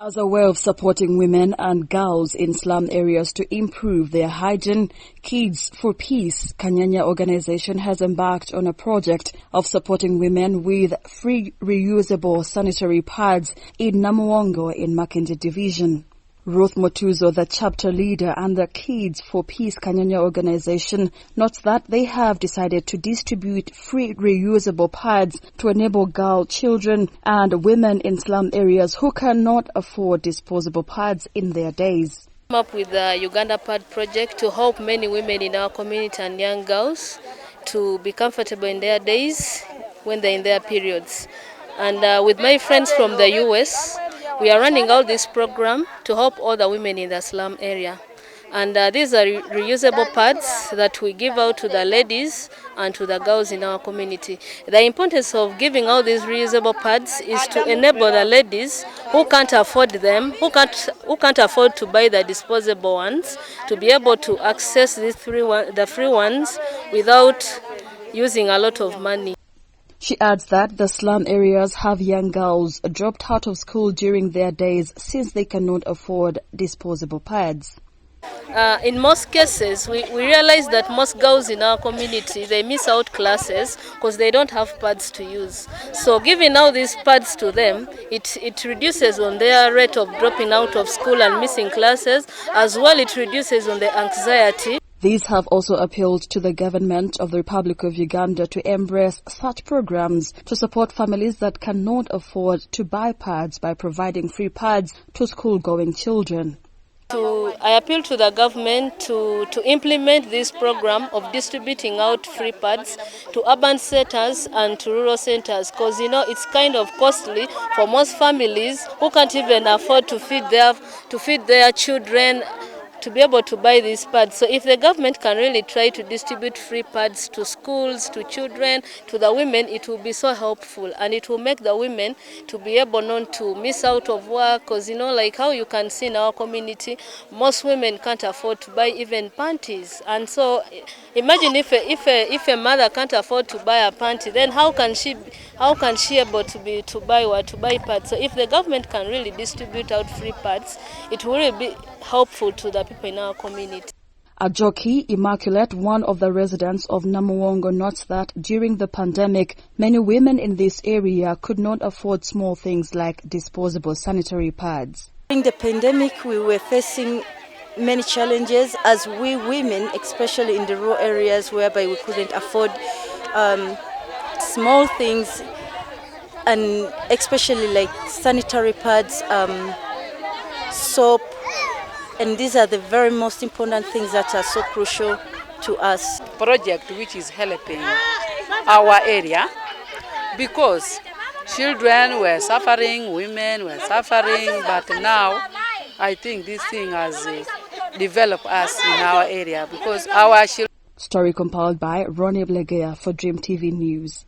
As a way of supporting women and girls in slum areas to improve their hygiene, Kids for Peace Kanyanya organization has embarked on a project of supporting women with free reusable sanitary pads in Namuwongo in Makindye Division. Ruth Motuzo, the chapter leader and the Kids for Peace Kanyanya organization, notes that they have decided to distribute free reusable pads to enable girl children and women in slum areas who cannot afford disposable pads in their days. Up with the Uganda Pad project to help many women in our community and young girls to be comfortable in their days when they're in their periods. And with my friends from the US, we are running out this program to help all the women in the slum area. And these are reusable pads that we give out to the ladies and to the girls in our community. The importance of giving out these reusable pads is to enable the ladies who can't afford them, who can't afford to buy the disposable ones, to be able to access the free ones without using a lot of money. She adds that the slum areas have young girls dropped out of school during their days since they cannot afford disposable pads. In most cases, we realize that most girls in our community, they miss out classes because they don't have pads to use. So giving out these pads to them, it reduces on their rate of dropping out of school and missing classes. As well, it reduces on the anxiety. These have also appealed to the government of the Republic of Uganda to embrace such programs to support families that cannot afford to buy pads by providing free pads to school-going children. I appeal to the government to implement this program of distributing out free pads to urban centers and to rural centers, because it's kind of costly for most families who can't even afford to feed their children to be able to buy these pads. So if the government can really try to distribute free pads to schools, to children, to the women, it will be so helpful, and it will make the women to be able not to miss out of work, because like how you can see in our community, most women can't afford to buy even panties. And so imagine if a mother can't afford to buy a panty, then how can she able to buy pads? So if the government can really distribute out free pads, it will really be helpful to the people in our community. Ajoki Immaculate, one of the residents of Namuwongo, notes that during the pandemic, many women in this area could not afford small things like disposable sanitary pads. During the pandemic, we were facing many challenges as we women, especially in the rural areas whereby we couldn't afford small things, and especially like sanitary pads, soap, and these are the very most important things that are so crucial to us. Project which is helping our area because children were suffering, women were suffering, but now I think this thing has developed us in our area because our children. Story compiled by Ronnie Blegea for Dream TV News.